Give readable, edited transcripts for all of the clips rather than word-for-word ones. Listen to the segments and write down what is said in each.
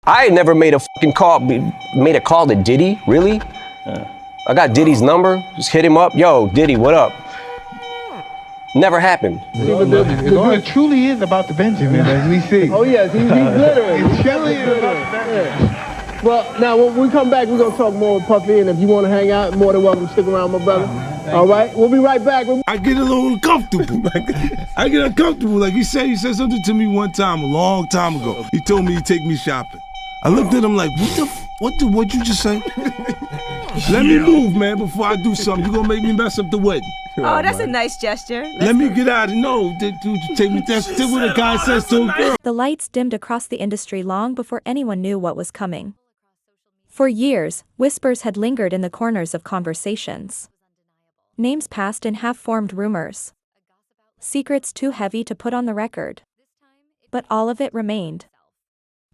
I ain't never made a fucking call, made a call to Diddy, really? I got Diddy's number, just hit him up. Yo, Diddy, what up? Never happened. It truly is about the Benjamin, as we see. Oh yes, he's glittering. It truly is about the Benjamin. Well, now when we come back, we're gonna talk more with Puffy, and if you want to hang out, more than welcome to stick around, my brother. All right, we'll be right back. I get a little uncomfortable. I get uncomfortable. Like he said something to me one time, a long time ago. He told me to take me shopping. I looked at him like, what'd you just say? Let me move, man, before I do something. You're gonna make me mess up the wedding. Oh, that's a nice gesture. Let me get out of no, dude, take me. That's what a guy says to a girl. The lights dimmed across the industry long before anyone knew what was coming. For years, whispers had lingered in the corners of conversations. Names passed in half-formed rumors. Secrets too heavy to put on the record. But all of it remained.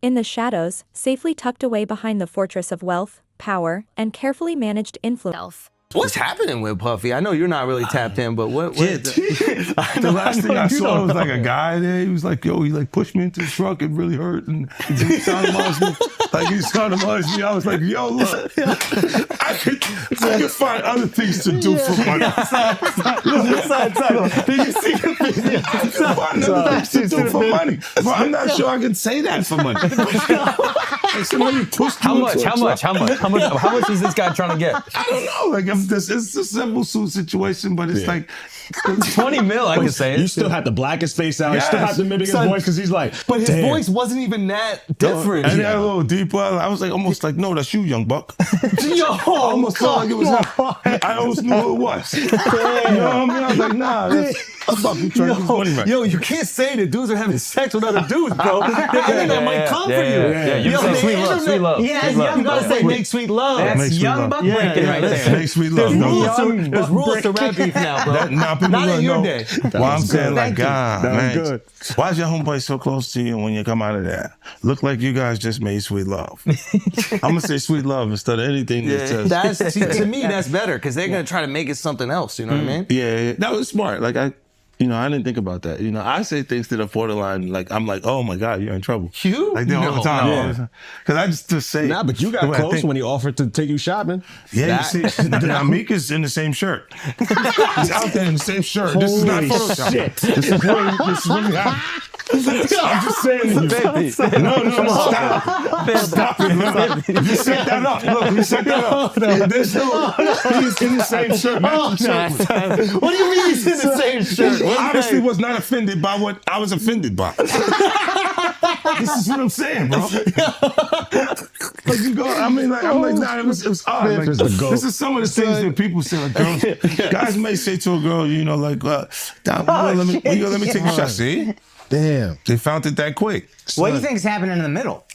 In the shadows, safely tucked away behind the fortress of wealth, power, and carefully managed influence. What's happening with Puffy? I know you're not really tapped in, but what the last thing I saw was like a guy there. He was like, yo, he like pushed me into the truck. It really hurt. And he sounded me. Like he sounded me. I was like, yo, look, I could find other things to do for money. Did you see the video? I could find other things to do for money. But I'm not sure I can say that for money. Like somebody pushed me How much is this guy trying to get? I don't know. Like it's a simple suit situation, but it's like 20 mil. I can say it. You still have to black his face out. Yes. You still have to mimic his voice because he's like, but his damn. voice wasn't even that different. And a little deeper. I was like, almost like, no, that's you, young buck. Yo, I almost felt like it was him. I almost knew who it was. You know what I mean? I was like, nah, that's about me trying to get money right. Yo, you can't say that dudes are having sex with other dudes, bro. The internet might come for you. You say sweet love, sweet love. Yeah, you gotta say make sweet love. That's young buck breaking right there. Make sweet love. There's rules to rap beef now, bro. Not in your day. Well, I'm saying like, God, man, good. why is your homeboy so close to you when you come out of there? Look like you guys just made sweet love. I'm gonna say sweet love instead of anything that says. To me, that's better because they're gonna try to make it something else. You know what I mean? Yeah, that was smart. Like I didn't think about that. I say things to the borderline, like I'm like, oh my God, you're in trouble. You? Like all the time. Because I just say. Nah, but you got close when he offered to take you shopping. Yeah, you see, now Meek is in the same shirt. He's out there in the same shirt. This is not Photoshop. Shit. This is really happening. I'm just saying to you. No, stop. Stop it. Look. You set that up. Look, you set that up. He's in the same shirt. What do you mean he's in the same shirt? Obviously was not offended by what I was offended by. This is what I'm saying, bro. Like you go, I'm like, nah, it was odd. Like, this is some of the things that people say. Like, girls, guys may say to a girl, like, let me take a shot. See? Damn. They found it that quick. What do you think is happening in the middle?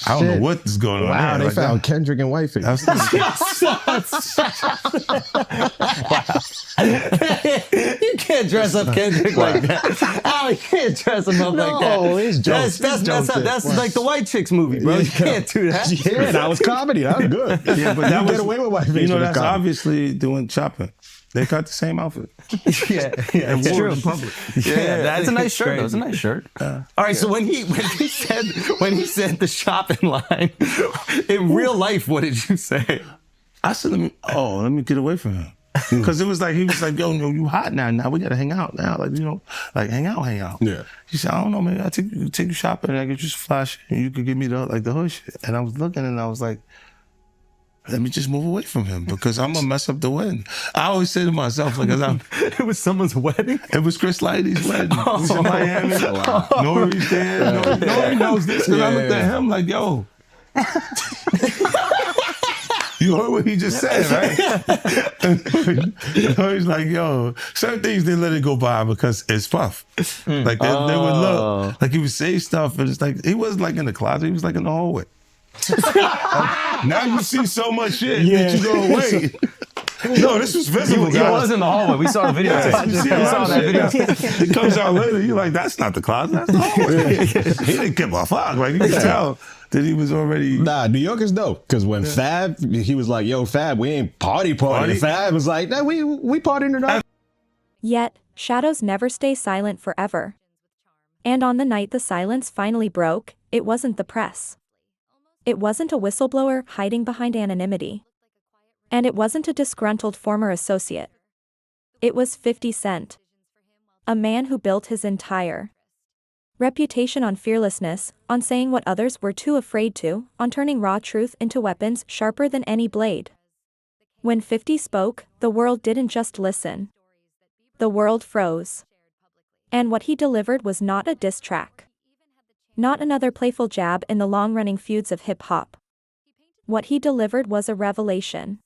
I don't know what is going on. Wow, there. they found Kendrick and Wifey. You can't dress up Kendrick like that. Oh, you can't dress him up like that. No, it's jokes. That's like the White Chicks movie, bro. You can't do that. Yeah, that was comedy. That was good. Yeah, but that get away with Wifey. That's obviously doing shopping. They got the same outfit. Yeah, it's true. In public. Yeah, that's a nice shirt. That was a nice shirt. All right, so when he said the shopping line in real life, what did you say? I said, let me get away from him. Because he was like, yo, you hot now. Now we gotta hang out now. Like hang out. Yeah. He said, I don't know, maybe I'll take you shopping and I get you some flash and you could give me the hood shit. And I was looking and I was like, let me just move away from him because I'm gonna mess up the wedding. I always say to myself, it was someone's wedding? It was Chris Lighty's wedding. It was in Miami. Nori's there. Nori knows this because I looked at him like, yo. You heard what he just said, right? He's like, yo, certain things they let it go by because it's Puff. Like they would look, like he would say stuff, and it's like he wasn't like in the closet, he was like in the hallway. Now you see so much shit that you go, wait. No, this was visible, guys. He was in the hallway. We saw the video. You saw that video. It comes out later. You're like, that's not the closet. That's the hallway. He didn't give a fuck. Like, you could tell that he was already... Nah, New York is dope. Because when Fab, he was like, yo, Fab, we ain't party. Fab was like, nah, we partying tonight. Yet, shadows never stay silent forever. And on the night the silence finally broke, it wasn't the press. It wasn't a whistleblower hiding behind anonymity. And it wasn't a disgruntled former associate. It was 50 Cent. A man who built his entire reputation on fearlessness, on saying what others were too afraid to, on turning raw truth into weapons sharper than any blade. When 50 spoke, the world didn't just listen. The world froze. And what he delivered was not a diss track. Not another playful jab in the long-running feuds of hip-hop. What he delivered was a revelation.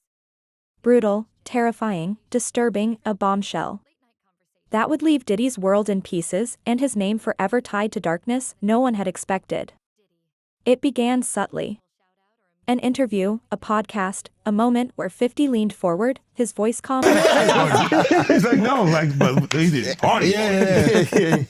Brutal, terrifying, disturbing, a bombshell. That would leave Diddy's world in pieces and his name forever tied to darkness no one had expected. It began subtly. An interview, a podcast, a moment where 50 leaned forward, his voice calm. He's like, no, like, but he did party. Yeah.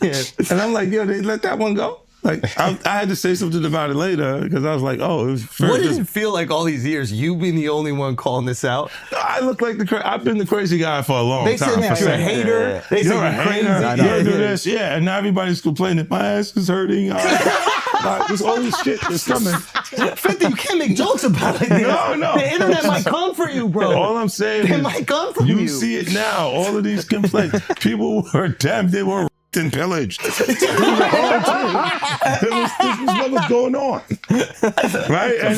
And I'm like, yo, they let that one go? Like, I had to say something about it later because I was like, oh, it was fair. What does it feel like all these years, you being the only one calling this out? I look like I've been the crazy guy for a long time. They said you're a hater. They said you're crazy. You do this. Yeah, and now everybody's complaining. My ass is hurting. There's all this shit that's coming. 50, you can't make jokes about it. No. The internet might come for you, bro. All I'm saying is might come for you. You see it now. All of these complaints. People were damn, they were and pillaged. This was what was going on, right? And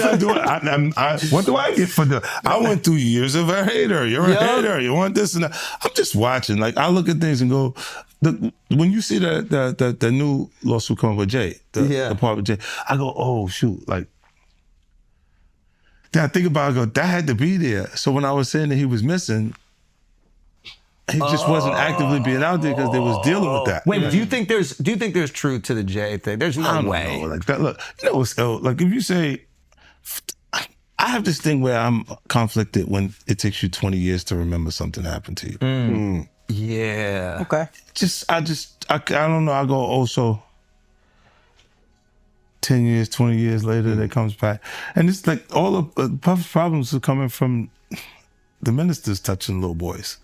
what do I get for I went through years of a hater. You're a hater. You want this and that. I'm just watching. Like I look at things and go, when you see the new lawsuit coming with Jay, the part with Jay, I go, oh shoot, like. Then I think about it, I go, that had to be there. So when I was saying that he was missing, he just wasn't actively being out there because they was dealing with that. Wait, do you think there's truth to the Jay thing? There's no way. Like that. Look, you know what's like if you say, I have this thing where I'm conflicted when it takes you 20 years to remember something happened to you. Yeah. Okay. I don't know. I go also 10 years, 20 years later, that comes back. And it's like all of Puff's problems are coming from the ministers touching little boys.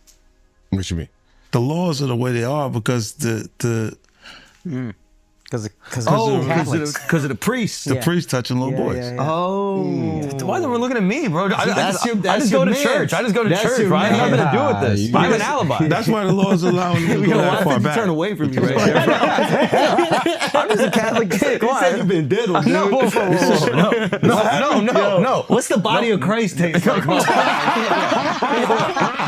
What you mean? The laws are the way they are because Because of the priests. The priests touching little boys. Why are we looking at me, bro? I just go to church. I just go to church, bro. I have nothing to do with this. I have an alibi. That's why the laws allow him to go that far back. Turn away from you right there. I'm just a Catholic kid. You said you've been diddled, dude. No. What's the body of Christ taste like?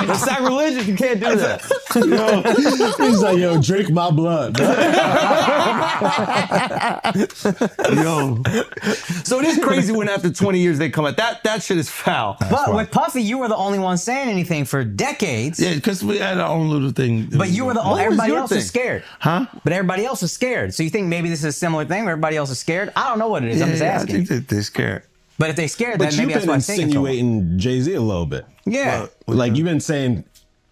It's sacrilegious. You can't do that. He's like, yo, drink my blood. So it is crazy when after 20 years they come out. That shit is foul. But with Puffy, you were the only one saying anything for decades. Yeah, because we had our own little thing. But you were the only. Everybody else thing? was scared. Huh? But everybody else is scared. So you think maybe this is a similar thing where everybody else is scared? I don't know what it is. I'm just asking. I think that they're scared. But if they're scared, But then maybe you've that's been why I'm saying insinuating Jay-Z a little bit. Yeah. Like you've been saying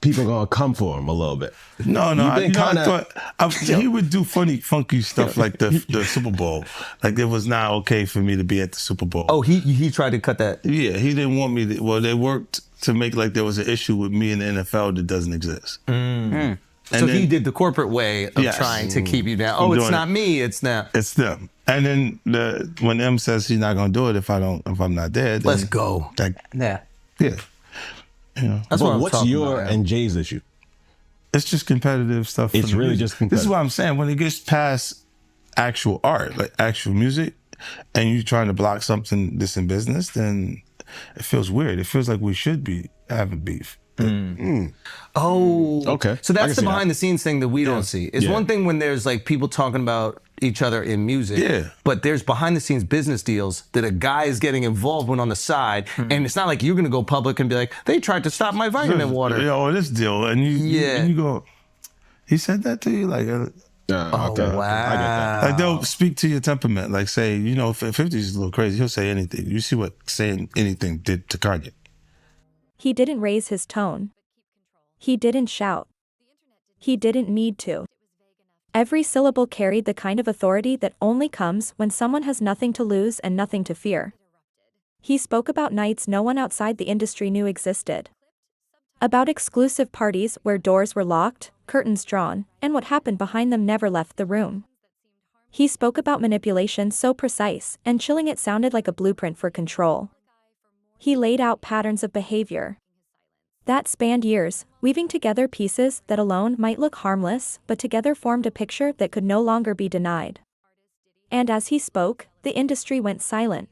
people are gonna come for him a little bit. No, I thought he would do funky stuff like the Super Bowl. Like it was not okay for me to be at the Super Bowl. Oh, he tried to cut that. Yeah, he didn't want me to. Well, they worked to make like there was an issue with me in the NFL that doesn't exist. So he did the corporate way of trying to keep you down. Oh, it's not me. It's not. It's them. And then when M says he's not gonna do it if I'm not there, then let's go. Yeah. You know. That's what I'm what's talking your about, and Jay's issue? It's just competitive stuff. It's really music. just competitive. This is what I'm saying. When it gets past actual art, like actual music, and you're trying to block something that's in business, then it feels weird. It feels like we should be having beef. Oh, okay. So I that's can the see behind the scenes thing that we don't see. It's one thing when there's like people talking about each other in music, but there's behind the scenes business deals that a guy is getting involved with on the side, and it's not like you're gonna go public and be like, they tried to stop my vitamin water. This deal, and you go, he said that to you, like. Okay. Wow. I get that. Like they'll speak to your temperament. Like say, you know, if 50's a little crazy, he'll say anything. You see what saying anything did to Kanye. He didn't raise his tone. He didn't shout. He didn't need to. Every syllable carried the kind of authority that only comes when someone has nothing to lose and nothing to fear. He spoke about nights no one outside the industry knew existed. About exclusive parties where doors were locked, curtains drawn, and what happened behind them never left the room. He spoke about manipulation so precise and chilling it sounded like a blueprint for control. He laid out patterns of behavior that spanned years, weaving together pieces that alone might look harmless, but together formed a picture that could no longer be denied. And as he spoke, the industry went silent.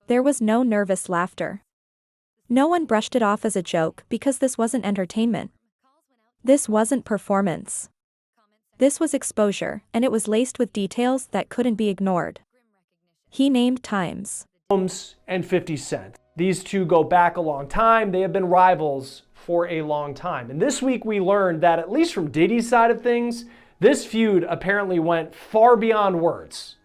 There was no nervous laughter. No one brushed it off as a joke because this wasn't entertainment. This wasn't performance. This was exposure, and it was laced with details that couldn't be ignored. He named times. Combs and 50 Cent. These two go back a long time. They have been rivals for a long time. And this week we learned that, at least from Diddy's side of things, this feud apparently went far beyond words.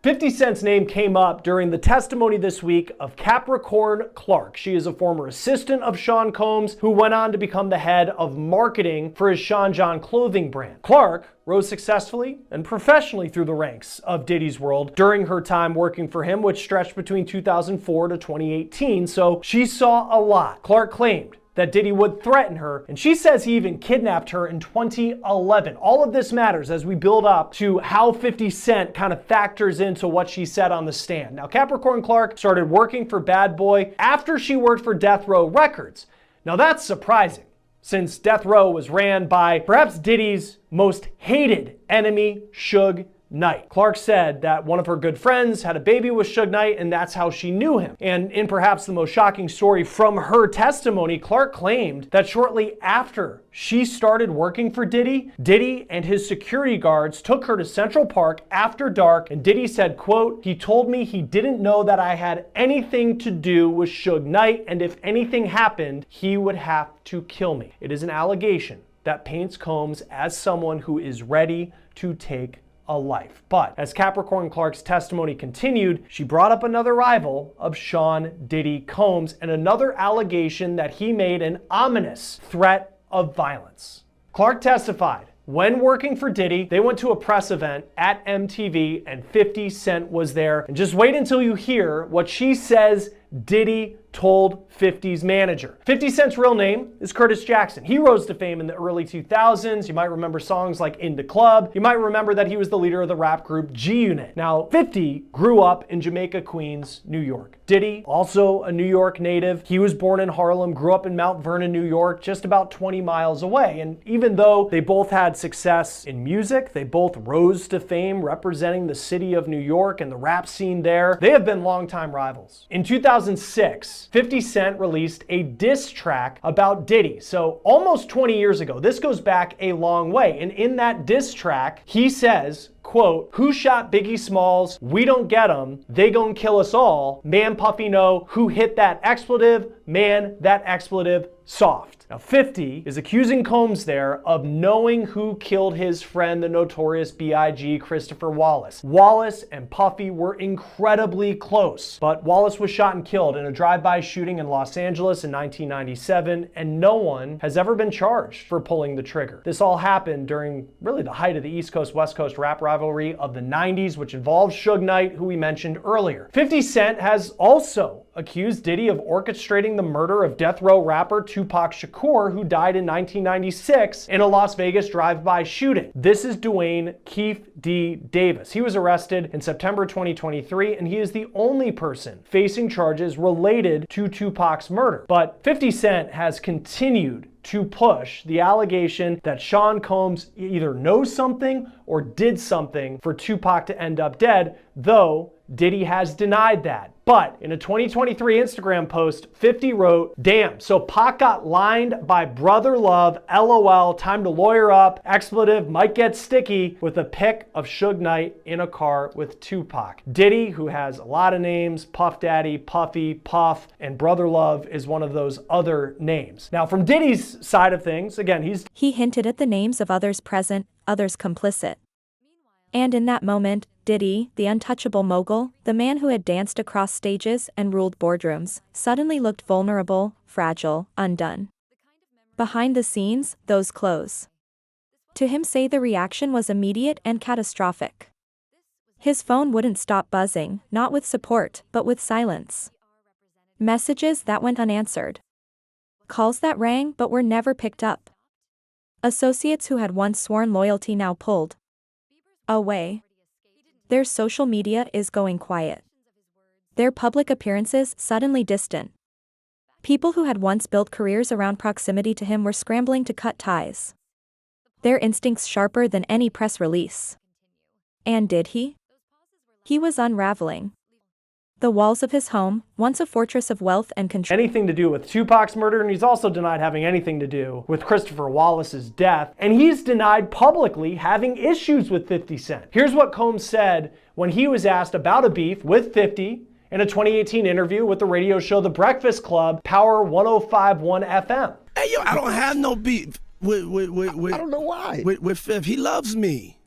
50 Cent's name came up during the testimony this week of Capricorn Clark. She is a former assistant of Sean Combs who went on to become the head of marketing for his Sean John clothing brand. Clark rose successfully and professionally through the ranks of Diddy's world during her time working for him, which stretched between 2004 to 2018, so she saw a lot. Clark claimed that Diddy would threaten her, and she says he even kidnapped her in 2011. All of this matters as we build up to how 50 Cent kind of factors into what she said on the stand. Now, Capricorn Clark started working for Bad Boy after she worked for Death Row Records. Now, that's surprising, since Death Row was ran by perhaps Diddy's most hated enemy, Suge Knight. Clark said that one of her good friends had a baby with Suge Knight, and that's how she knew him. And in perhaps the most shocking story from her testimony, Clark claimed that shortly after she started working for Diddy, Diddy and his security guards took her to Central Park after dark, and Diddy said, quote, "He told me he didn't know that I had anything to do with Suge Knight, and if anything happened, he would have to kill me." It is an allegation that paints Combs as someone who is ready to take a life. But as Capricorn Clark's testimony continued, she brought up another rival of Sean Diddy Combs and another allegation that he made an ominous threat of violence. Clark testified, when working for Diddy, they went to a press event at MTV and 50 Cent was there. And just wait until you hear what she says Diddy told 50's manager. 50 Cent's real name is Curtis Jackson. He rose to fame in the early 2000s. You might remember songs like In the Club. You might remember that he was the leader of the rap group G-Unit. Now, 50 grew up in Jamaica, Queens, New York. Diddy, also a New York native. He was born in Harlem, grew up in Mount Vernon, New York, just about 20 miles away. And even though they both had success in music, they both rose to fame representing the city of New York and the rap scene there, they have been longtime rivals. In 2006, 50 Cent released a diss track about Diddy. So almost 20 years ago, this goes back a long way. And in that diss track, he says, quote, "Who shot Biggie Smalls? We don't get 'em. They gon' kill us all. Man, Puffy know who hit that expletive. Man, that expletive soft." Now, 50 is accusing Combs there of knowing who killed his friend, the notorious B.I.G. Christopher Wallace. Wallace and Puffy were incredibly close, but Wallace was shot and killed in a drive-by shooting in Los Angeles in 1997, and no one has ever been charged for pulling the trigger. This all happened during really the height of the East Coast-West Coast rap rivalry of the 90s, which involved Suge Knight, who we mentioned earlier. 50 Cent has also accused Diddy of orchestrating the murder of death row rapper Tupac Shakur, who died in 1996 in a Las Vegas drive-by shooting. This is Dwayne Keefe D. Davis. He was arrested in September 2023, and he is the only person facing charges related to Tupac's murder. But 50 Cent has continued to push the allegation that Sean Combs either knows something or did something for Tupac to end up dead, though Diddy has denied that. But in a 2023 Instagram post, 50 wrote, "Damn, so Pac got lined by brother love, LOL, time to lawyer up, expletive might get sticky," with a pic of Suge Knight in a car with Tupac. Diddy, who has a lot of names, Puff Daddy, Puffy, Puff, and Brother Love is one of those other names. Now, from Diddy's side of things, again, he hinted at the names of others present, others complicit. And in that moment, Diddy, the untouchable mogul, the man who had danced across stages and ruled boardrooms, suddenly looked vulnerable, fragile, undone. Behind the scenes, those close to him say the reaction was immediate and catastrophic. His phone wouldn't stop buzzing, not with support, but with silence. Messages that went unanswered. Calls that rang but were never picked up. Associates who had once sworn loyalty now pulled away. Their social media is going quiet. Their public appearances suddenly distant. People who had once built careers around proximity to him were scrambling to cut ties. Their instincts sharper than any press release. And did he? He was unraveling. The walls of his home, once a fortress of wealth and control. Anything to do with Tupac's murder, and he's also denied having anything to do with Christopher Wallace's death, and he's denied publicly having issues with 50 Cent. Here's what Combs said when he was asked about a beef with 50 in a 2018 interview with the radio show The Breakfast Club, Power 105.1 FM. Hey, yo, I don't have no beef with I don't know why. With Fifth. He loves me.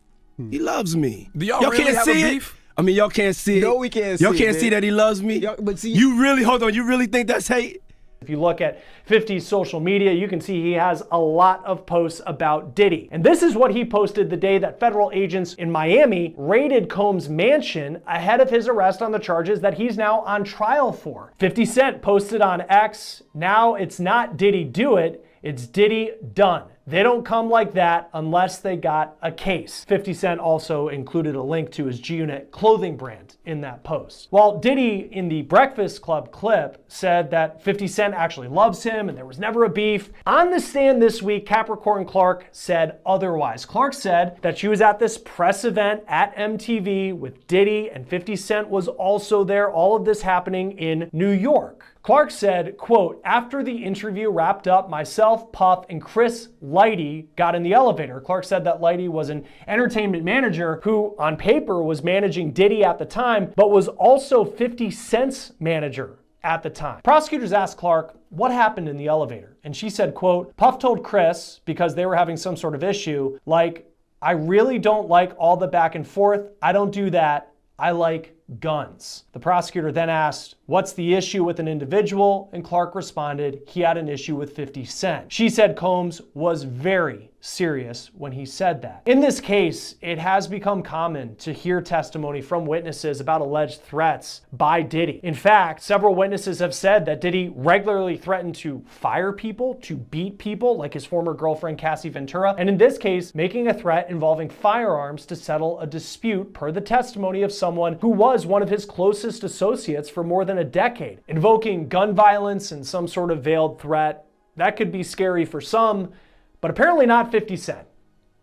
He loves me. Do y'all really can't have see a it? beef? I mean, y'all can't see it. No, we can't see Y'all it, can't man. see that he loves me? But see, you really, hold on, you really think that's hate? If you look at 50's social media, you can see he has a lot of posts about Diddy. And this is what he posted the day that federal agents in Miami raided Combs' mansion ahead of his arrest on the charges that he's now on trial for. 50 Cent posted on X, now it's not Diddy do it, it's Diddy done. They don't come like that unless they got a case. 50 Cent also included a link to his G-Unit clothing brand in that post. While Diddy in the Breakfast Club clip said that 50 Cent actually loves him and there was never a beef, on the stand this week, Capricorn Clark said otherwise. Clark said that she was at this press event at MTV with Diddy and 50 Cent was also there, all of this happening in New York. Clark said, quote, after the interview wrapped up, myself, Puff, and Chris Lighty got in the elevator. Clark said that Lighty was an entertainment manager who, on paper, was managing Diddy at the time, but was also 50 Cent's manager at the time. Prosecutors asked Clark what happened in the elevator, and she said, quote, Puff told Chris, because they were having some sort of issue, like, I really don't like all the back and forth. I don't do that. I like guns. The prosecutor then asked, what's the issue with an individual? And Clark responded, he had an issue with 50 Cent. She said Combs was very serious when he said that. In this case, it has become common to hear testimony from witnesses about alleged threats by Diddy. In fact, several witnesses have said that Diddy regularly threatened to fire people, to beat people, like his former girlfriend Cassie Ventura, and in this case, making a threat involving firearms to settle a dispute per the testimony of someone who was one of his closest associates for more than a decade. Invoking gun violence and some sort of veiled threat, that could be scary for some, but apparently not 50 Cent.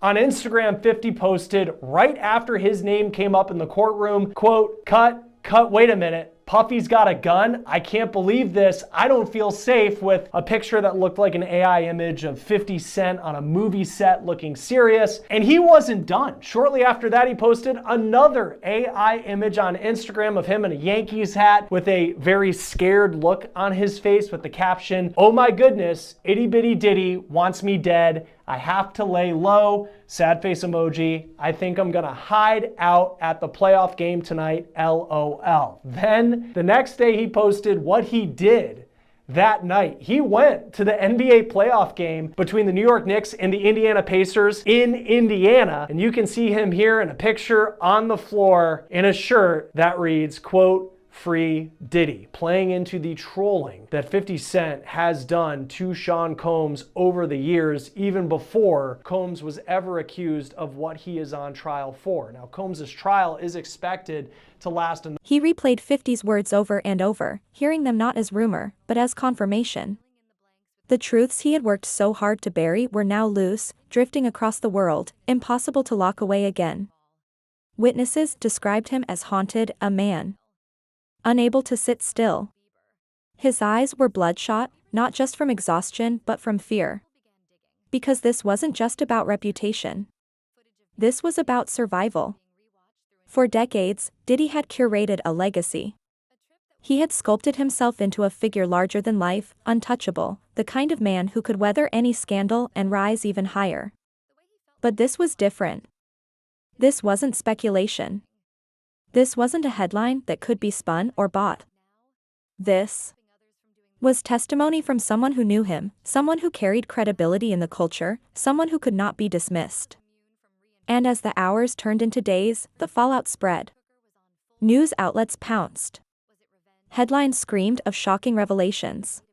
On Instagram, 50 posted right after his name came up in the courtroom, quote, cut, wait a minute. Puffy's got a gun? I can't believe this. I don't feel safe, with a picture that looked like an AI image of 50 Cent on a movie set looking serious. And he wasn't done. Shortly after that, he posted another AI image on Instagram of him in a Yankees hat with a very scared look on his face with the caption, oh my goodness, itty bitty Diddy wants me dead. I have to lay low. Sad face emoji. I think I'm gonna hide out at the playoff game tonight, LOL. Then the next day he posted what he did that night. He went to the NBA playoff game between the New York Knicks and the Indiana Pacers in Indiana. And you can see him here in a picture on the floor in a shirt that reads, quote, Free Diddy, playing into the trolling that 50 Cent has done to Sean Combs over the years, even before Combs was ever accused of what he is on trial for. Now, Combs' trial is expected to last. He replayed 50's words over and over, hearing them not as rumor, but as confirmation. The truths he had worked so hard to bury were now loose, drifting across the world, impossible to lock away again. Witnesses described him as haunted, a man unable to sit still. His eyes were bloodshot, not just from exhaustion but from fear. Because this wasn't just about reputation. This was about survival. For decades, Diddy had curated a legacy. He had sculpted himself into a figure larger than life, untouchable, the kind of man who could weather any scandal and rise even higher. But this was different. This wasn't speculation. This wasn't a headline that could be spun or bought. This was testimony from someone who knew him, someone who carried credibility in the culture, someone who could not be dismissed. And as the hours turned into days, the fallout spread. News outlets pounced. Headlines screamed of shocking revelations.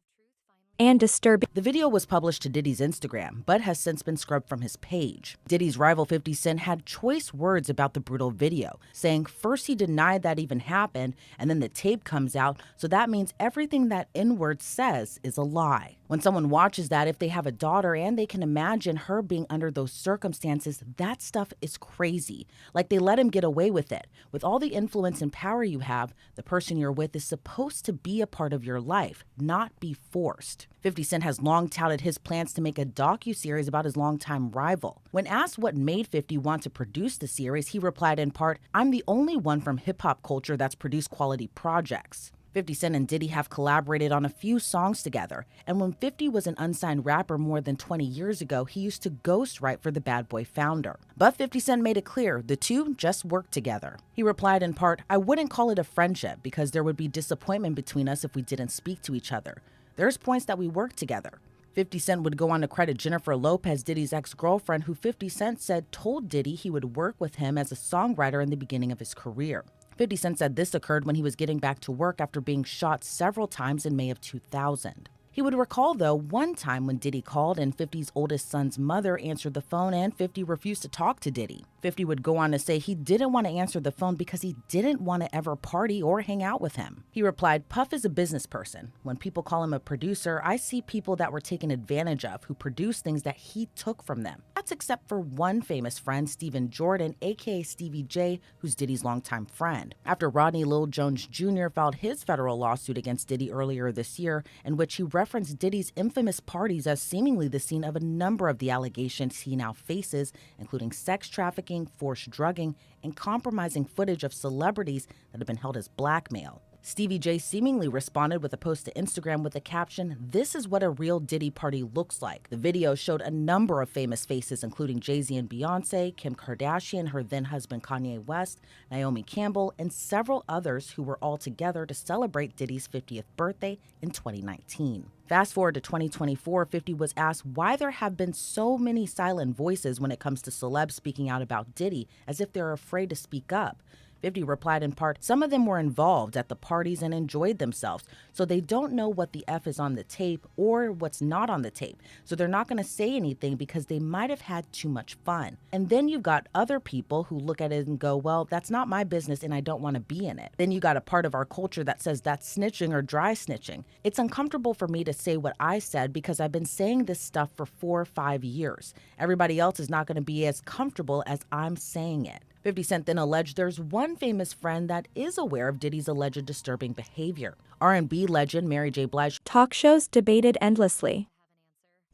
and disturbing. The video was published to Diddy's Instagram, but has since been scrubbed from his page. Diddy's rival 50 Cent had choice words about the brutal video, saying first he denied that even happened, and then the tape comes out, so that means everything that N-word says is a lie. When someone watches that, if they have a daughter and they can imagine her being under those circumstances, that stuff is crazy. Like they let him get away with it. With all the influence and power you have, the person you're with is supposed to be a part of your life, not be forced. 50 Cent has long touted his plans to make a docuseries about his longtime rival. When asked what made 50 want to produce the series, he replied in part, "I'm the only one from hip-hop culture that's produced quality projects." 50 Cent and Diddy have collaborated on a few songs together, and when 50 was an unsigned rapper more than 20 years ago, he used to ghostwrite for the Bad Boy founder. But 50 Cent made it clear the two just worked together. He replied in part, "I wouldn't call it a friendship because there would be disappointment between us if we didn't speak to each other. There's points that we work together." 50 Cent would go on to credit Jennifer Lopez, Diddy's ex-girlfriend, who 50 Cent said told Diddy he would work with him as a songwriter in the beginning of his career. 50 Cent said this occurred when he was getting back to work after being shot several times in May of 2000. He would recall, though, one time when Diddy called and 50's oldest son's mother answered the phone and 50 refused to talk to Diddy. 50 would go on to say he didn't want to answer the phone because he didn't want to ever party or hang out with him. He replied, "Puff is a business person. When people call him a producer, I see people that were taken advantage of who produced things that he took from them. That's except for one famous friend, Stephen Jordan, aka Stevie J, who's Diddy's longtime friend." After Rodney Lil Jones Jr. filed his federal lawsuit against Diddy earlier this year, in which he referenced Diddy's infamous parties as seemingly the scene of a number of the allegations he now faces, including sex trafficking, forced drugging, and compromising footage of celebrities that have been held as blackmail. Stevie J seemingly responded with a post to Instagram with the caption, "This is what a real Diddy party looks like." The video showed a number of famous faces, including Jay-Z and Beyonce, Kim Kardashian, her then-husband Kanye West, Naomi Campbell, and several others who were all together to celebrate Diddy's 50th birthday in 2019. Fast forward to 2024, 50 was asked why there have been so many silent voices when it comes to celebs speaking out about Diddy, as if they're afraid to speak up. 50 replied in part, "Some of them were involved at the parties and enjoyed themselves, so they don't know what the F is on the tape or what's not on the tape, so they're not going to say anything because they might have had too much fun." And then you've got other people who look at it and go, "Well, that's not my business and I don't want to be in it." Then you got a part of our culture that says that's snitching or dry snitching. It's uncomfortable for me to say what I said because I've been saying this stuff for 4 or 5 years. Everybody else is not going to be as comfortable as I'm saying it. 50 Cent then alleged there's one famous friend that is aware of Diddy's alleged disturbing behavior. R&B legend Mary J. Blige. Talk shows debated endlessly.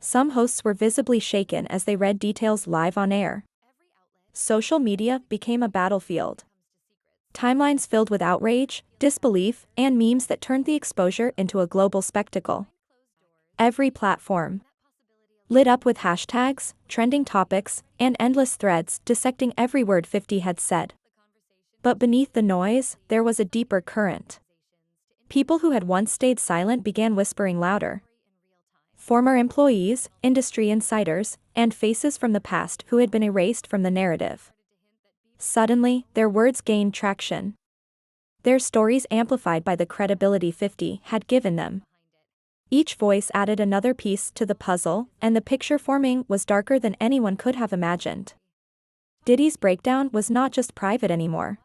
Some hosts were visibly shaken as they read details live on air. Social media became a battlefield. Timelines filled with outrage, disbelief, and memes that turned the exposure into a global spectacle. Every platform lit up with hashtags, trending topics, and endless threads dissecting every word 50 had said. But beneath the noise, there was a deeper current. People who had once stayed silent began whispering louder. Former employees, industry insiders, and faces from the past who had been erased from the narrative. Suddenly, their words gained traction. Their stories amplified by the credibility 50 had given them. Each voice added another piece to the puzzle, and the picture forming was darker than anyone could have imagined. Diddy's breakdown was not just private anymore.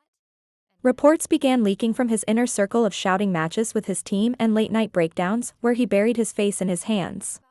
Reports began leaking from his inner circle of shouting matches with his team and late-night breakdowns where he buried his face in his hands.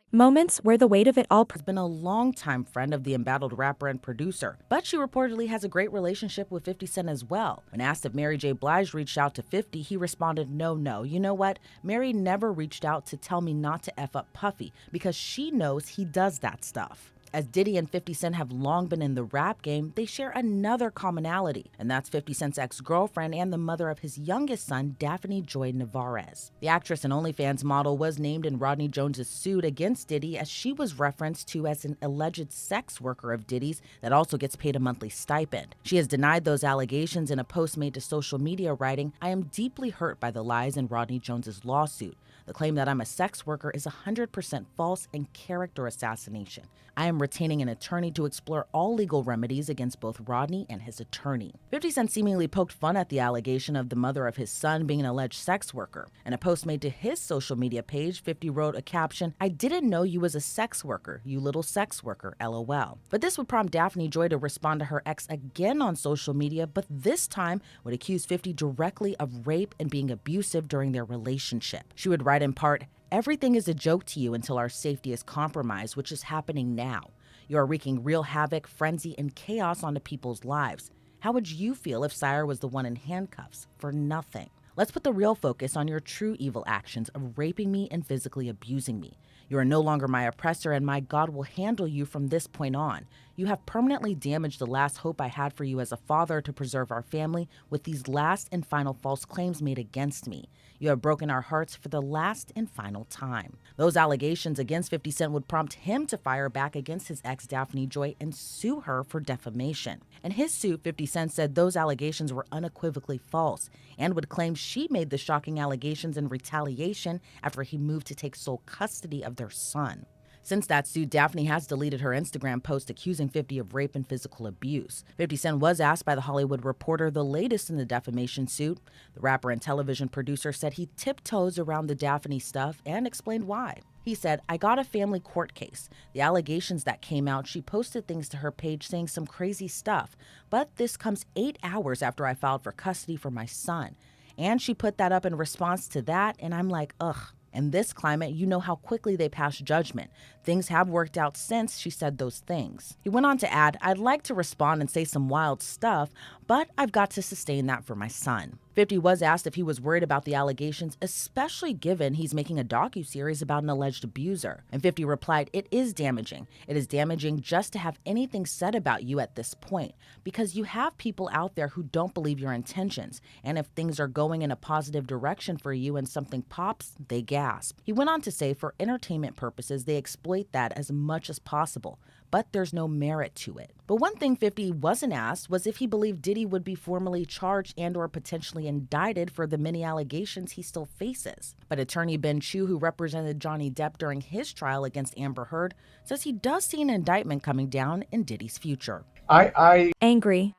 Moments where the weight of it all has been a longtime friend of the embattled rapper and producer, but she reportedly has a great relationship with 50 Cent as well. When asked if Mary J. Blige reached out to 50, he responded, no, you know what? Mary never reached out to tell me not to F up Puffy because she knows he does that stuff. As Diddy and 50 Cent have long been in the rap game, they share another commonality, and that's 50 Cent's ex-girlfriend and the mother of his youngest son, Daphne Joy Navarez. The actress and OnlyFans model was named in Rodney Jones' suit against Diddy as she was referenced to as an alleged sex worker of Diddy's that also gets paid a monthly stipend. She has denied those allegations in a post made to social media, writing, "I am deeply hurt by the lies in Rodney Jones' lawsuit. The claim that I'm a sex worker is 100% false and character assassination. I am him retaining an attorney to explore all legal remedies against both Rodney and his attorney. 50 Cent seemingly poked fun at the allegation of the mother of his son being an alleged sex worker. In a post made to his social media page, 50 wrote a caption, "I didn't know you was a sex worker, you little sex worker, LOL." But this would prompt Daphne Joy to respond to her ex again on social media, but this time would accuse 50 directly of rape and being abusive during their relationship. She would write in part, "Everything is a joke to you until our safety is compromised, which is happening now. You are wreaking real havoc, frenzy, and chaos onto people's lives. How would you feel if Sire was the one in handcuffs for nothing? Let's put the real focus on your true evil actions of raping me and physically abusing me. You are no longer my oppressor, and my God will handle you from this point on. You have permanently damaged the last hope I had for you as a father to preserve our family with these last and final false claims made against me. You have broken our hearts for the last and final time." Those allegations against 50 Cent would prompt him to fire back against his ex Daphne Joy and sue her for defamation. In his suit, 50 Cent said those allegations were unequivocally false and would claim she made the shocking allegations in retaliation after he moved to take sole custody of their son. Since that suit, Daphne has deleted her Instagram post accusing 50 of rape and physical abuse. 50 Cent was asked by The Hollywood Reporter the latest in the defamation suit. The rapper and television producer said he tiptoes around the Daphne stuff and explained why. He said, "I got a family court case. The allegations that came out, she posted things to her page saying some crazy stuff, but this comes 8 hours after I filed for custody for my son. And she put that up in response to that, and I'm like, ugh. In this climate, you know how quickly they pass judgment. Things have worked out since she said those things." He went on to add, "I'd like to respond and say some wild stuff, but I've got to sustain that for my son." 50 was asked if he was worried about the allegations, especially given he's making a docuseries about an alleged abuser. And 50 replied, "It is damaging. It is damaging just to have anything said about you at this point, because you have people out there who don't believe your intentions. And if things are going in a positive direction for you and something pops, they gasp." He went on to say, for entertainment purposes, they exploit that as much as possible, but there's no merit to it. But one thing 50 wasn't asked was if he believed Diddy would be formally charged and or potentially indicted for the many allegations he still faces. But attorney Ben Chu, who represented Johnny Depp during his trial against Amber Heard, says he does see an indictment coming down in Diddy's future. Angry.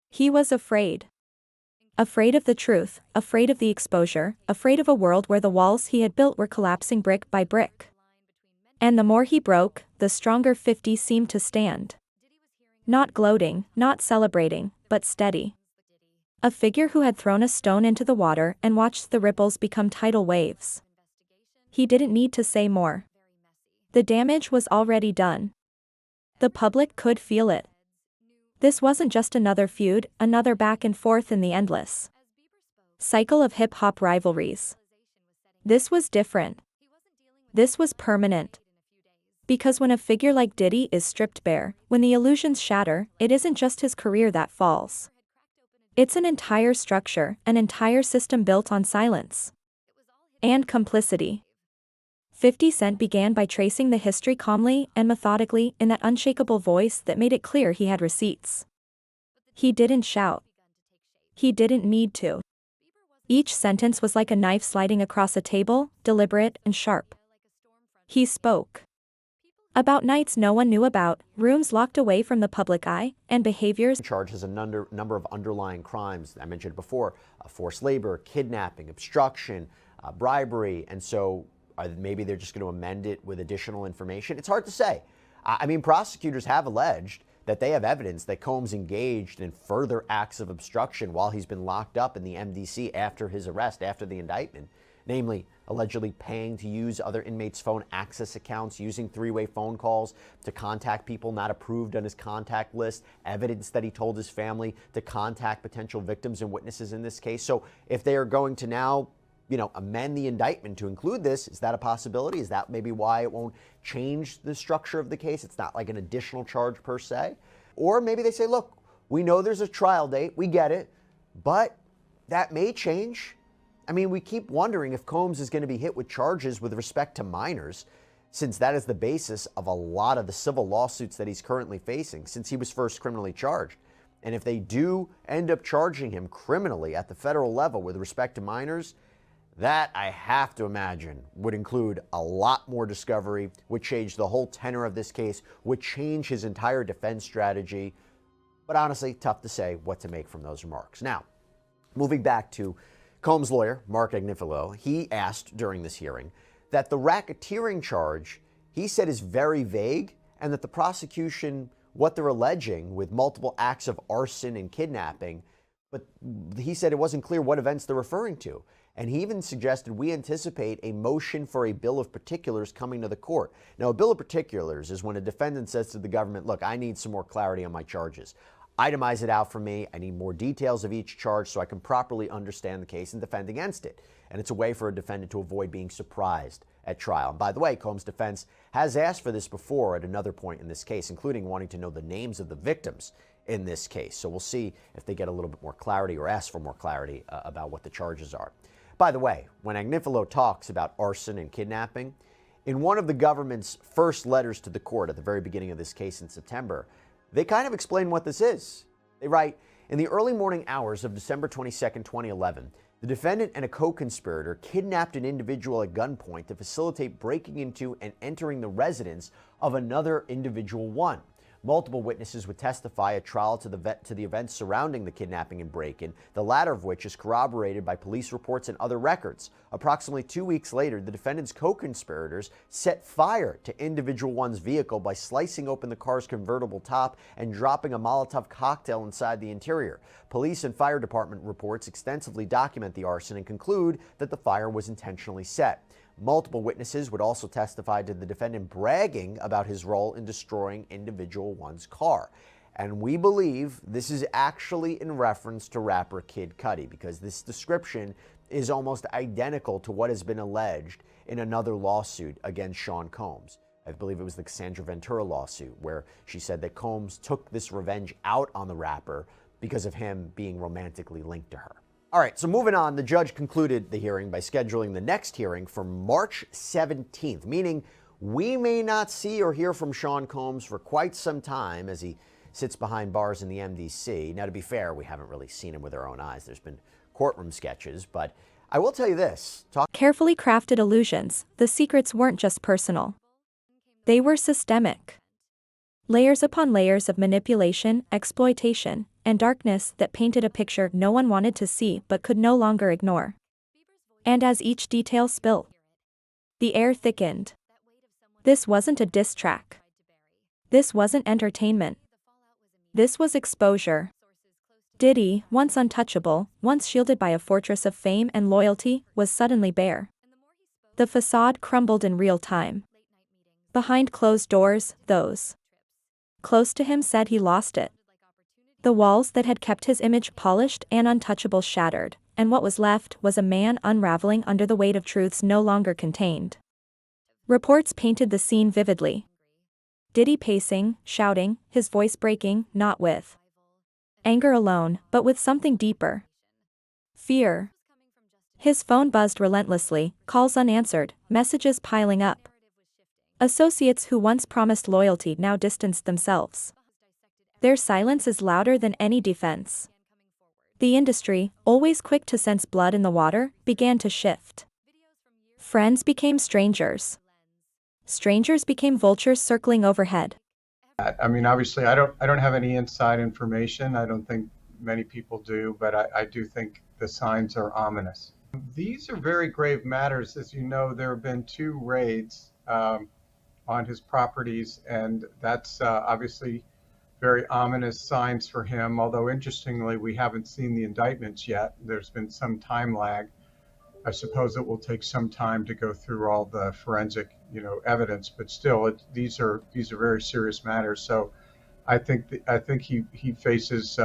He was afraid. Afraid of the truth, afraid of the exposure, afraid of a world where the walls he had built were collapsing brick by brick. And the more he broke, the stronger 50 seemed to stand. Not gloating, not celebrating, but steady. A figure who had thrown a stone into the water and watched the ripples become tidal waves. He didn't need to say more. The damage was already done. The public could feel it. This wasn't just another feud, another back and forth in the endless cycle of hip-hop rivalries. This was different. This was permanent. Because when a figure like Diddy is stripped bare, when the illusions shatter, it isn't just his career that falls. It's an entire structure, an entire system built on silence and complicity. 50 Cent began by tracing the history calmly and methodically in that unshakable voice that made it clear he had receipts. He didn't shout. He didn't need to. Each sentence was like a knife sliding across a table, deliberate and sharp. He spoke about nights no one knew about, rooms locked away from the public eye, and behaviors. Charge has a number of underlying crimes. I mentioned before, forced labor, kidnapping, obstruction, bribery, and so maybe they're just going to amend it with additional information. It's hard to say. I mean, prosecutors have alleged that they have evidence that Combs engaged in further acts of obstruction while he's been locked up in the MDC after his arrest, after the indictment, namely allegedly paying to use other inmates' phone access accounts, using three-way phone calls to contact people not approved on his contact list, evidence that he told his family to contact potential victims and witnesses in this case. So if they are going to now, amend the indictment to include this, is that a possibility? Is that maybe why it won't change the structure of the case? It's not like an additional charge per se. Or maybe they say, look, we know there's a trial date, we get it, but that may change. I mean, we keep wondering if Combs is going to be hit with charges with respect to minors, since that is the basis of a lot of the civil lawsuits that he's currently facing since he was first criminally charged. And if they do end up charging him criminally at the federal level with respect to minors, That, I have to imagine, would include a lot more discovery, would change the whole tenor of this case, would change his entire defense strategy. But honestly, tough to say what to make from those remarks. Now, moving back to Combs' lawyer, Mark Agnifilo, he asked during this hearing that the racketeering charge, he said, is very vague, and that the prosecution, what they're alleging with multiple acts of arson and kidnapping, but he said it wasn't clear what events they're referring to. And he even suggested we anticipate a motion for a bill of particulars coming to the court. Now, a bill of particulars is when a defendant says to the government, look, I need some more clarity on my charges. Itemize it out for me. I need more details of each charge so I can properly understand the case and defend against it. And it's a way for a defendant to avoid being surprised at trial. And by the way, Combs' defense has asked for this before at another point in this case, including wanting to know the names of the victims in this case. So we'll see if they get a little bit more clarity or ask for more clarity about what the charges are. By the way, when Agnifilo talks about arson and kidnapping, in one of the government's first letters to the court at the very beginning of this case in September, they kind of explain what this is. They write, in the early morning hours of December 22nd, 2011, the defendant and a co-conspirator kidnapped an individual at gunpoint to facilitate breaking into and entering the residence of another individual one. Multiple witnesses would testify at trial to the events surrounding the kidnapping and break-in, the latter of which is corroborated by police reports and other records. Approximately 2 weeks later, the defendant's co-conspirators set fire to individual one's vehicle by slicing open the car's convertible top and dropping a Molotov cocktail inside the interior. Police and fire department reports extensively document the arson and conclude that the fire was intentionally set. Multiple witnesses would also testify to the defendant bragging about his role in destroying individual one's car. And we believe this is actually in reference to rapper Kid Cudi, because this description is almost identical to what has been alleged in another lawsuit against Sean Combs. I believe it was the Cassandra Ventura lawsuit, where she said that Combs took this revenge out on the rapper because of him being romantically linked to her. All right, so moving on, the judge concluded the hearing by scheduling the next hearing for March 17th, meaning we may not see or hear from Sean Combs for quite some time as he sits behind bars in the MDC. Now, to be fair, we haven't really seen him with our own eyes. There's been courtroom sketches, but I will tell you this. Carefully crafted illusions, the secrets weren't just personal. They were systemic. Layers upon layers of manipulation, exploitation, and darkness that painted a picture no one wanted to see but could no longer ignore. And as each detail spilled, the air thickened. This wasn't a diss track. This wasn't entertainment. This was exposure. Diddy, once untouchable, once shielded by a fortress of fame and loyalty, was suddenly bare. The facade crumbled in real time. Behind closed doors, those close to him said he lost it. The walls that had kept his image polished and untouchable shattered, and what was left was a man unraveling under the weight of truths no longer contained. Reports painted the scene vividly. Diddy pacing, shouting, his voice breaking, not with anger alone, but with something deeper. Fear. His phone buzzed relentlessly, calls unanswered, messages piling up. Associates who once promised loyalty now distanced themselves. Their silence is louder than any defense. The industry, always quick to sense blood in the water, began to shift. Friends became strangers. Strangers became vultures circling overhead. I mean, obviously, I don't have any inside information. I don't think many people do, but I do think the signs are ominous. These are very grave matters. As you know, there have been 2 raids on his properties, and that's obviously very ominous signs for him, although interestingly, we haven't seen the indictments yet. There's been some time lag. I suppose it will take some time to go through all the forensic, evidence, but still, these are very serious matters. So I think he faces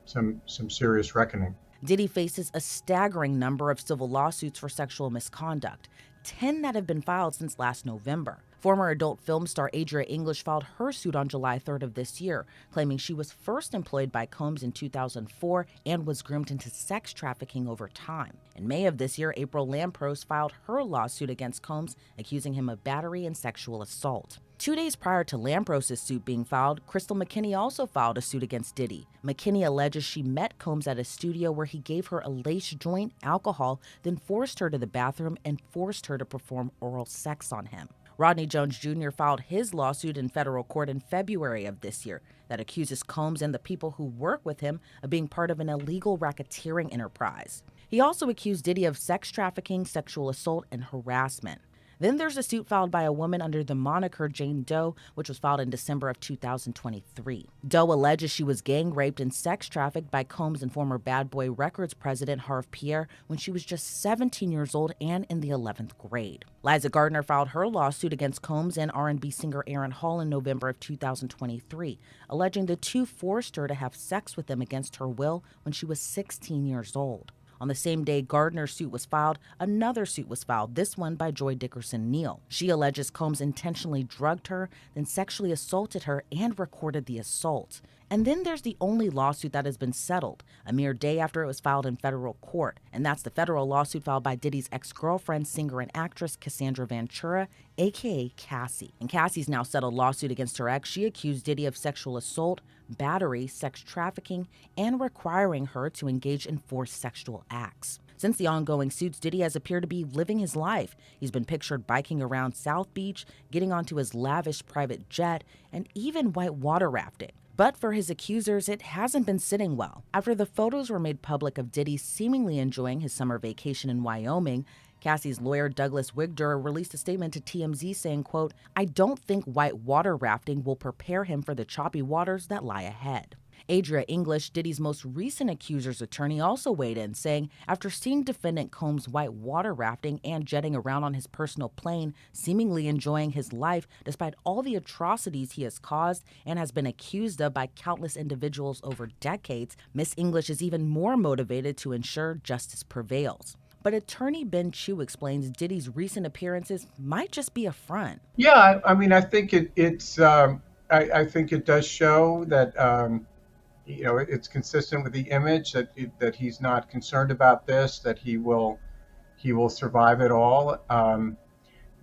some serious reckoning. Diddy faces a staggering number of civil lawsuits for sexual misconduct. 10 that have been filed since last November. Former adult film star Adria English filed her suit on July 3rd of this year, claiming she was first employed by Combs in 2004 and was groomed into sex trafficking over time. In May of this year, April Lampros filed her lawsuit against Combs, accusing him of battery and sexual assault. 2 days prior to Lampros' suit being filed, Crystal McKinney also filed a suit against Diddy. McKinney alleges she met Combs at a studio where he gave her a lace joint, alcohol, then forced her to the bathroom and forced her to perform oral sex on him. Rodney Jones Jr. filed his lawsuit in federal court in February of this year that accuses Combs and the people who work with him of being part of an illegal racketeering enterprise. He also accused Diddy of sex trafficking, sexual assault, and harassment. Then there's a suit filed by a woman under the moniker Jane Doe, which was filed in December of 2023. Doe alleges she was gang raped and sex trafficked by Combs and former Bad Boy Records president Harve Pierre when she was just 17 years old and in the 11th grade. Liza Gardner filed her lawsuit against Combs and R&B singer Aaron Hall in November of 2023, alleging the two forced her to have sex with them against her will when she was 16 years old. On the same day Gardner's suit was filed, another suit was filed, this one by Joy Dickerson Neal. She alleges Combs intentionally drugged her, then sexually assaulted her and recorded the assault. And then there's the only lawsuit that has been settled, a mere day after it was filed in federal court, and that's the federal lawsuit filed by Diddy's ex-girlfriend, singer and actress Cassandra Ventura, aka Cassie. In Cassie's now settled lawsuit against her ex, she accused Diddy of sexual assault, battery, sex trafficking, and requiring her to engage in forced sexual acts. Since the ongoing suits, Diddy has appeared to be living his life. He's been pictured biking around South Beach, getting onto his lavish private jet, and even whitewater rafting. But for his accusers, it hasn't been sitting well. After the photos were made public of Diddy seemingly enjoying his summer vacation in Wyoming, Cassie's lawyer Douglas Wigder released a statement to TMZ saying, quote, "I don't think whitewater rafting will prepare him for the choppy waters that lie ahead." Adria English, Diddy's most recent accuser's attorney, also weighed in, saying after seeing defendant Combs white water rafting and jetting around on his personal plane, seemingly enjoying his life despite all the atrocities he has caused and has been accused of by countless individuals over decades, Miss English is even more motivated to ensure justice prevails. But attorney Ben Chu explains Diddy's recent appearances might just be a front. Yeah, I mean, I think I think it does show that it's consistent with the image that he's not concerned about this, that he will survive it all.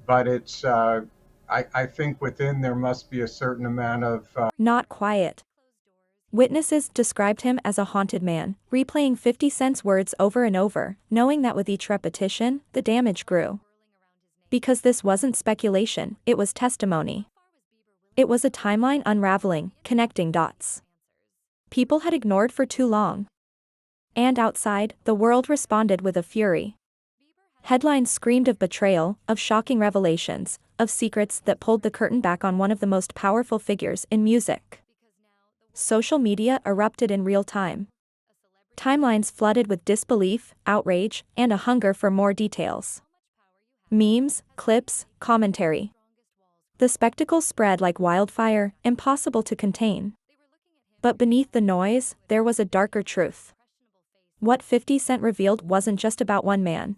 But it's I think within there must be a certain amount of not quiet. Witnesses described him as a haunted man, replaying 50 Cent's words over and over, knowing that with each repetition, the damage grew. Because this wasn't speculation, it was testimony. It was a timeline unraveling, connecting dots people had ignored for too long. And outside, the world responded with a fury. Headlines screamed of betrayal, of shocking revelations, of secrets that pulled the curtain back on one of the most powerful figures in music. Social media erupted in real time. Timelines flooded with disbelief, outrage, and a hunger for more details. Memes, clips, commentary. The spectacle spread like wildfire, impossible to contain. But beneath the noise, there was a darker truth. What 50 Cent revealed wasn't just about one man.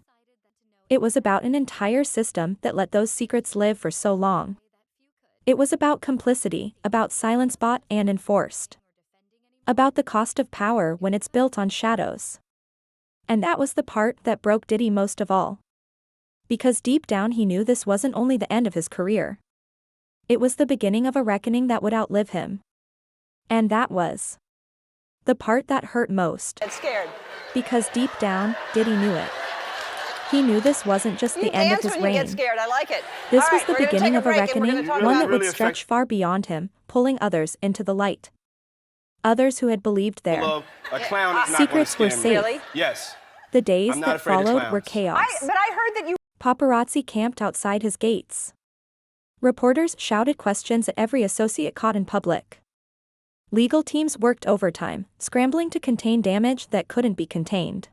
It was about an entire system that let those secrets live for so long. It was about complicity, about silence bought and enforced. About the cost of power when it's built on shadows. And that was the part that broke Diddy most of all. Because deep down he knew this wasn't only the end of his career. It was the beginning of a reckoning that would outlive him. And that was the part that hurt most. Get scared. Because deep down, Diddy knew it. He knew this wasn't just the end of his reign. You get scared. I like it. This All was right, the we're gonna beginning take of a break and we're reckoning, gonna talk one about that would stretch far beyond him, pulling others into the light. Others who had believed their secrets were safe. Really? Yes. The days that followed were chaos. But I heard that you... Paparazzi camped outside his gates. Reporters shouted questions at every associate caught in public. Legal teams worked overtime, scrambling to contain damage that couldn't be contained.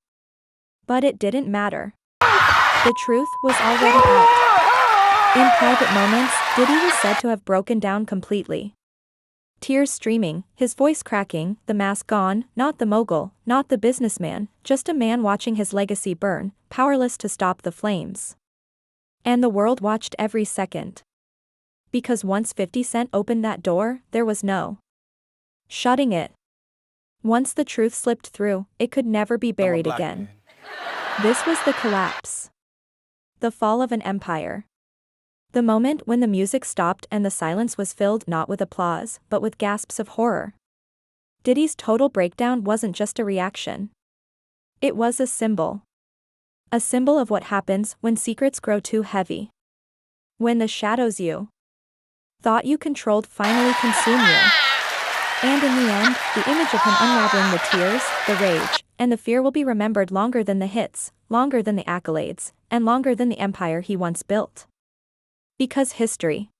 But it didn't matter. The truth was already out. In private moments, Diddy was said to have broken down completely. Tears streaming, his voice cracking, the mask gone, not the mogul, not the businessman, just a man watching his legacy burn, powerless to stop the flames. And the world watched every second. Because once 50 Cent opened that door, there was no shutting it. Once the truth slipped through, it could never be buried again. This was the collapse. The fall of an empire. The moment when the music stopped and the silence was filled not with applause, but with gasps of horror. Diddy's total breakdown wasn't just a reaction. It was a symbol. A symbol of what happens when secrets grow too heavy. When the shadows you thought you controlled finally consume you. And in the end, the image of him unraveling the tears, the rage, and the fear will be remembered longer than the hits, longer than the accolades, and longer than the empire he once built. Because history